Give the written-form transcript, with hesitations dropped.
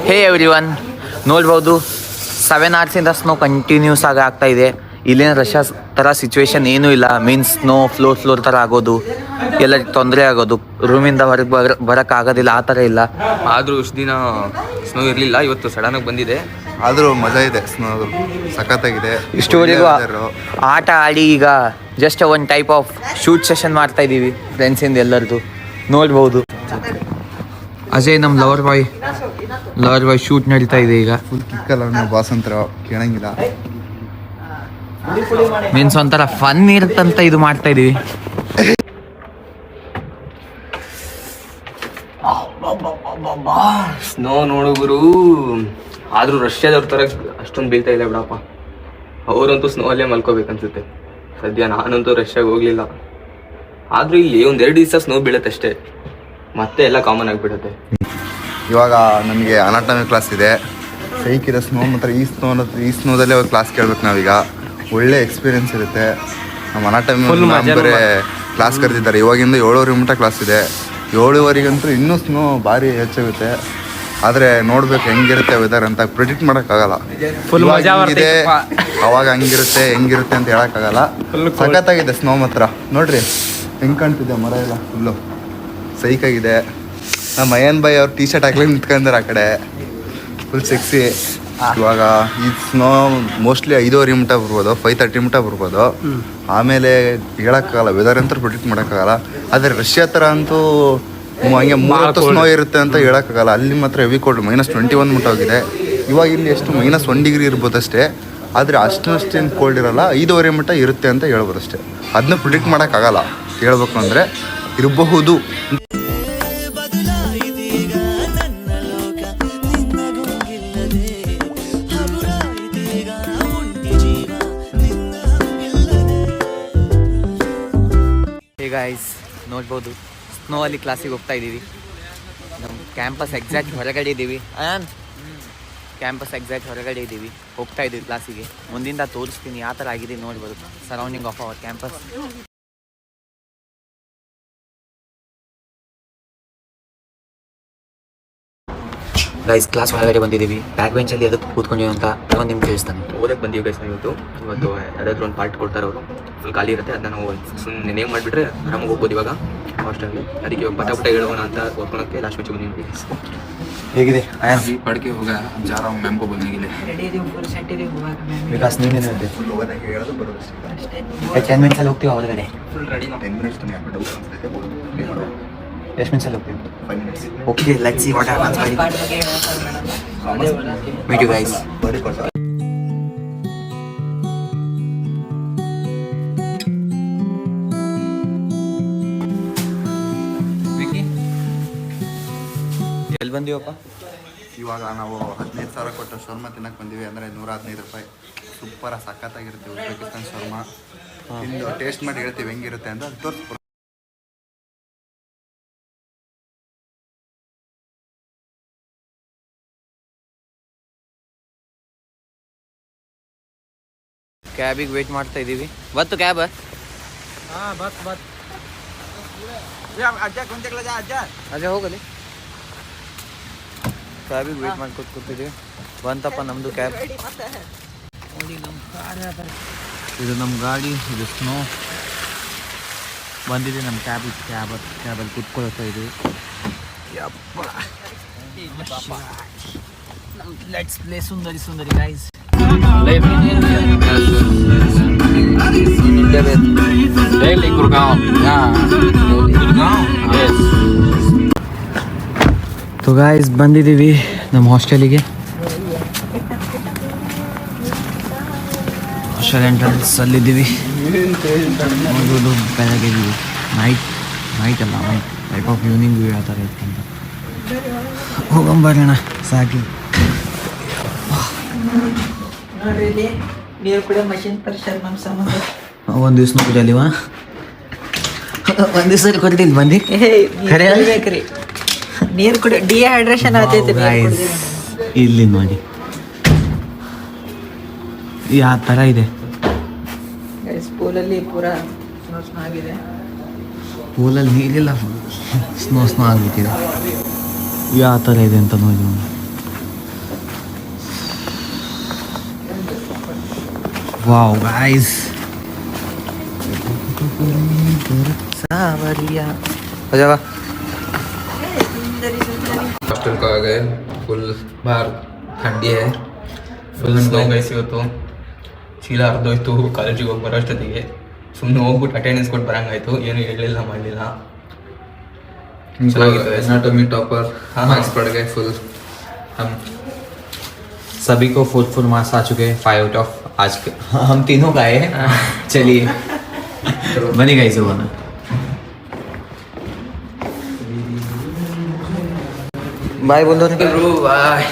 ಹೇ everyone, ನೋಡ್ಬೋದು 7 hours snow continuous ಆಗಿ ಆಗ್ತಾ ಇದೆ. ಇಲ್ಲಿನ ರಷ್ಯಾ ಥರ ಸಿಚುವೇಶನ್ ಏನೂ ಇಲ್ಲ. ಮೀನ್ಸ್ ಸ್ನೋ ಫ್ಲೋರ್ ಥರ ಆಗೋದು, ಎಲ್ಲರಿಗೆ ತೊಂದರೆ ಆಗೋದು, ರೂಮಿಂದ ಹೊರಗೆ ಬರೋಕ್ಕಾಗೋದಿಲ್ಲ, ಆ ಥರ ಇಲ್ಲ. ಆದರೂ ಇಷ್ಟು ದಿನ ಸ್ನೋ ಇರಲಿಲ್ಲ, ಇವತ್ತು ಸಡನ್ನಾಗಿ ಬಂದಿದೆ. ಆದರೂ ಮಜಾ ಇದೆ, ಸ್ನೋ ಸಖತ್ತಾಗಿದೆ. ಇಷ್ಟುವರೆಗೂ ಆಟ ಆಡಿ ಈಗ ಜಸ್ಟ್ ಒಂದು ಟೈಪ್ ಆಫ್ ಶೂಟ್ ಸೆಷನ್ ಮಾಡ್ತಾ ಇದ್ದೀವಿ ಫ್ರೆಂಡ್ಸಿಂದ ಎಲ್ಲರದು ನೋಡ್ಬೋದು. ಅಜಯ್ ನಮ್ಮ ಲವರ್ ಬಾಯ್ ಶೂಟ್ ನಡೀತಾ ಇದೆ ಈಗ. ಫುಲ್ ಕಿಕ್ಕಲ್ಲ, ನಾವು ಬಾಸ್ ಅಂತ ಕೇಳಂಗಿಲ್ಲ. ಮೀನ್ಸ್ ಒಂಥರ ಫನ್ ಇರುತ್ತಂತ ಇದು ಮಾಡ್ತಾ ಇದೀವಿ. ಸ್ನೋ ನೋಡು ಗುರು, ಆದರೂ ರಷ್ಯಾದವ್ರ ಥರ ಅಷ್ಟೊಂದು ಬೀಳ್ತಾ ಇಲ್ಲ ಬಿಡಪ್ಪ. ಅವರಂತೂ ಸ್ನೋ ಅಲ್ಲೇ ಮಲ್ಕೋಬೇಕನ್ಸುತ್ತೆ. ಸದ್ಯ ನಾನಂತೂ ರಷ್ಯಾಗೆ ಹೋಗಲಿಲ್ಲ. ಆದರೂ ಇಲ್ಲಿ 1-2 ದಿವಸ ಸ್ನೋ ಬೀಳುತ್ತಷ್ಟೇ, ಮತ್ತೆ ಎಲ್ಲ ಕಾಮನ್ ಆಗಿಬಿಡುತ್ತೆ. ಇವಾಗ ನಮಗೆ ಅನಾಟಮಿ ಕ್ಲಾಸ್ ಇದೆ. ಸೈಕಿದೆ ಸ್ನೋ ಮಾತ್ರ. ಈ ಸ್ನೋದಲ್ಲೇ ಒಂದು ಕ್ಲಾಸ್ ಕೇಳ್ಬೇಕು ನಾವೀಗ. ಒಳ್ಳೆ ಎಕ್ಸ್ಪೀರಿಯನ್ಸ್ ಇರುತ್ತೆ. ನಮ್ಮ ಅನಾಟಮಿ ಬೇರೆ ಕ್ಲಾಸ್ ಕರೆದಿದ್ದಾರೆ. ಇವಾಗಿಂದ 7:30 ಮಟ್ಟ ಕ್ಲಾಸ್ ಇದೆ. 7:30ಗಂತೂ ಇನ್ನೂ ಸ್ನೋ ಭಾರಿ ಹೆಚ್ಚಾಗುತ್ತೆ. ಆದರೆ ನೋಡ್ಬೇಕು ಹೆಂಗಿರುತ್ತೆ ವೆದರ್ ಅಂತ ಪ್ರಿಡಿಕ್ಟ್ ಮಾಡೋಕ್ಕಾಗಲ್ಲ. ಇದೆ ಅವಾಗ ಹೆಂಗಿರುತ್ತೆ ಅಂತ ಹೇಳೋಕ್ಕಾಗಲ್ಲ. ಸಖತ್ತಾಗಿದೆ ಸ್ನೋ ಮಾತ್ರ. ನೋಡ್ರಿ ಹೆಂಗೆ ಕಾಣ್ತಿದೆ, ಮರ ಎಲ್ಲ ಫುಲ್ಲು ಸೈಕಾಗಿದೆ. ನಮ್ಮ ಅಯ್ಯನ್ ಬಾಯ್ ಅವ್ರು ಟೀ ಶರ್ಟ್ ಹಾಕ್ಲಿಕ್ಕೆ ನಿಂತ್ಕೊಂಡ್ರೆ ಆ ಕಡೆ ಫುಲ್ ಸೆಕ್ಸಿ. ಇವಾಗ ಈ ಸ್ನೋ ಮೋಸ್ಟ್ಲಿ 5:30 ಮಟ್ಟ ಬರ್ಬೋದು, 5:30 ಮಟ್ಟ ಬರ್ಬೋದು. ಆಮೇಲೆ ಹೇಳೋಕ್ಕಾಗಲ್ಲ, ವೆದರ್ ಅಂತ ಪ್ರಿಡಿಕ್ಟ್ ಮಾಡೋಕ್ಕಾಗಲ್ಲ. ಆದರೆ ರಷ್ಯಾ ಥರ ಅಂತೂ ಹಂಗೆ 30 ಸ್ನೋ ಇರುತ್ತೆ ಅಂತ ಹೇಳೋಕ್ಕಾಗಲ್ಲ. ಅಲ್ಲಿ ಮಾತ್ರ ಹೆವಿ ಕೋಲ್ಡ್, -21 ಮಟ್ಟ ಹೋಗಿದೆ. ಇವಾಗ ಇಲ್ಲಿ ಎಷ್ಟು -1 ಡಿಗ್ರಿ ಇರ್ಬೋದು ಅಷ್ಟೇ. ಆದರೆ ಅಷ್ಟೇನು ಕೋಲ್ಡ್ ಇರೋಲ್ಲ. 5:30 ಮಟ್ಟ ಇರುತ್ತೆ ಅಂತ ಹೇಳ್ಬೋದು ಅಷ್ಟೇ. ಅದನ್ನ ಪ್ರಿಡಿಕ್ಟ್ ಮಾಡೋಕ್ಕಾಗಲ್ಲ. ಹೇಳ್ಬೇಕು ಅಂದರೆ ಇರಬಹುದು. ಗೈಸ್ ನೋಡ್ಬೋದು, ಸ್ನೋ ಅಲ್ಲಿ ಕ್ಲಾಸಿಗೆ ಹೋಗ್ತಾ ಇದ್ದೀವಿ. ನಮ್ಮ ಕ್ಯಾಂಪಸ್ ಎಕ್ಸಾಕ್ಟ್ ಹೊರಗಡೆ ಇದ್ದೀವಿ. ಹೋಗ್ತಾ ಇದ್ದೀವಿ ಕ್ಲಾಸಿಗೆ. ಮುಂದಿಂದ ತೋರಿಸ್ತೀನಿ ಯಾವ ಥರ ಆಗಿದೆ ನೋಡ್ಬೋದು surrounding of our campus. Guys class ಹೊರಗಡೆ ಬಂದಿದ್ದೀವಿ. ಬ್ಯಾಕ್ ಬೆಂಚಲ್ಲಿ ಅದಕ್ಕೆ ಕೂತ್ಕೊಂಡಿವಿ ಅಂತ ಒಂದು ನಿಮ್ಗೆ ತಿಳಿಸ್ತಾನೆ. ಓದಕ್ಕೆ ಬಂದೀವಿ ಗೈಸ್. ಇವತ್ತು ಯಾವುದಾದ್ರೂ ಒಂದು ಪಾರ್ಟ್ ಕೊಡ್ತಾರೆ ಅವರು, ಫುಲ್ ಖಾಲಿ ಇರುತ್ತೆ. ಅದನ್ನ ನಾವು ಸುಮ್ಮನೆ ನೇಮ್ ಮಾಡಿಬಿಟ್ರೆ ಆರಾಮಾಗಿ ಹೋಗ್ಬೋದು ಇವಾಗ ಹಾಸ್ಟೆಲ್ಗೆ. ಅದಕ್ಕೆ ಪಟ ಹೇಳೋಣ ಅಂತ ಓದ್ಕೊಳಕ್ಕೆ ಲಾಸ್ಟ್ ಮೆಚ್ಚು ಬಂದಿದ್ದೀವಿ. ಹೇಗಿದೆ ಪಡ್ಕೆ ಹೋಗ ಜಾರ ಮ್ಯಾಮ್ಕೋ ಬಂದಿಗಿದೆ. ವಿಕಾಸ್ ನೀನೇನು ಹೇಳ್ತೀವಿ? 10 ಮಿನಿಟ್ಸಲ್ಲಿ ಹೋಗ್ತೀವಿ ಹೊರಗಡೆ. ಎಷ್ಟು ಮಿನಿಟ್ಸಲ್ಲಿ ಹೋಗ್ತೀವಿ? Okay, let's see what happens. Meet you guys. ಎಲ್ಲಿ ಬಂದೀವಪ್ಪ? ಇವಾಗ ನಾವು 15,000 ಕೊಟ್ಟು ಶರ್ಮ ತಿನ್ನಕ್ಕೆ ಬಂದೀವಿ. ಅಂದರೆ 115 ರೂಪಾಯಿ. ಸೂಪರ ಸಖತ್ತಾಗಿರುತ್ತೆ ಉಜ್ಬೇಕಿಸ್ತಾನ್ ಶರ್ಮ. ತಿಂದು ಟೇಸ್ಟ್ ಮಾಡಿ ಹೇಳ್ತೀವಿ ಹೆಂಗಿರುತ್ತೆ ಅಂತ ತೋರಿಸ್ಬೋದು. ಕ್ಯಾಬಿಗೆ ವೇಟ್ ಮಾಡ್ತಾ ಇದ್ದೀವಿ. ಬತ್ತು ಕ್ಯಾಬ್? ಅಜ್ಜ ಹೋಗಲಿ. ಕ್ಯಾಬಿಗೆ ವೇಟ್ ಮಾಡ್ಕೊತ ಕೂತಿದ್ದೀವಿ. ಬಂತಪ್ಪ ನಮ್ಮದು ಕ್ಯಾಬ್. ಇದು ನಮ್ಮ ಗಾಡಿ, ಇದು ಸ್ನೋ ಬಂದಿದೆ. ನಮ್ಮ ಕ್ಯಾಬಲ್ಲಿ ಕೂತ್ಕೊಳ್ತಾ ಇದ್ದೀವಿ. ಯಪ್ಪ, ಲೆಟ್ಸ್ ಪ್ಲೇ ಸುಂದರಿ ಗೈಸ್. ಸೊ ಗೈಸ್ ಬಂದಿದ್ದೀವಿ ನಮ್ಮ ಹಾಸ್ಟೆಲಿಗೆ. ಹಾಸ್ಟೆಲ್ ಎಂಟ್ರೆನ್ಸ್ ಅಲ್ಲಿದ್ದೀವಿ. ನೋಡ್ಬೋದು ಬೆಳಗ್ಗೆ night type of evening view ಯಾವ ಥರ ಇತ್ತಂತ. ಹೋಗಂಬರೋಣ ಸಾಕಿ. ಒಂದು ದಿವ್ಸ ಕುಡಿಯಲಿವ, ಒಂದು ದಿವ್ಸ ಕೊಡ್ತಿಲ್ಲ ಬಂದು ನೀರು ಕುಡಿ ಡಿಹೈಡ್ರೇಷನ್ ಆಗ್ತೈತೆ. ಇಲ್ಲಿ ನೋಡಿ ಯಾವ ಥರ ಇದೆ. ಪೂಲಲ್ಲಿ ಪೂರ ಆಗಿದೆ. ಪೂಲಲ್ಲಿ ನೀರಿಲ್ಲ, ಸ್ನೋ ಆಗ್ಬಿಟ್ಟಿದೆ. ಯಾವ ಥರ ಇದೆ ಅಂತ ನೋಡಿ. वाओ गाइस सावरिया हो जाएगा। हॉस्टल को आ गए। फुल बाहर ठंडी है, ಫುಲ್ ಸ್ನೋ ಗೈಸ್ ಇವತ್ತು. ಚೀಲ ಹರಿದೋಯ್ತು ಕಾಲೇಜಿಗೆ ಹೋಗಿ ಬರೋ ಅಷ್ಟೊತ್ತಿಗೆ. ಸುಮ್ಮನೆ ಹೋಗ್ಬಿಟ್ಟು ಅಟೆಂಡೆನ್ಸ್ ಕೊಟ್ಟು ಬರಂಗಾಯ್ತು, ಏನು ಹೇಳಲಿಲ್ಲ ಮಾಡಲಿಲ್ಲ. एनाटॉमी टॉपर हाँ। मार्क्स पड़ गए फुल. हम सभी को फुल मार्क्स आ चुके हैं 5 आउट ऑफ आज के. हम तीनों का है. चलिए बनेगा इसे होना. बाय बोलो बाय.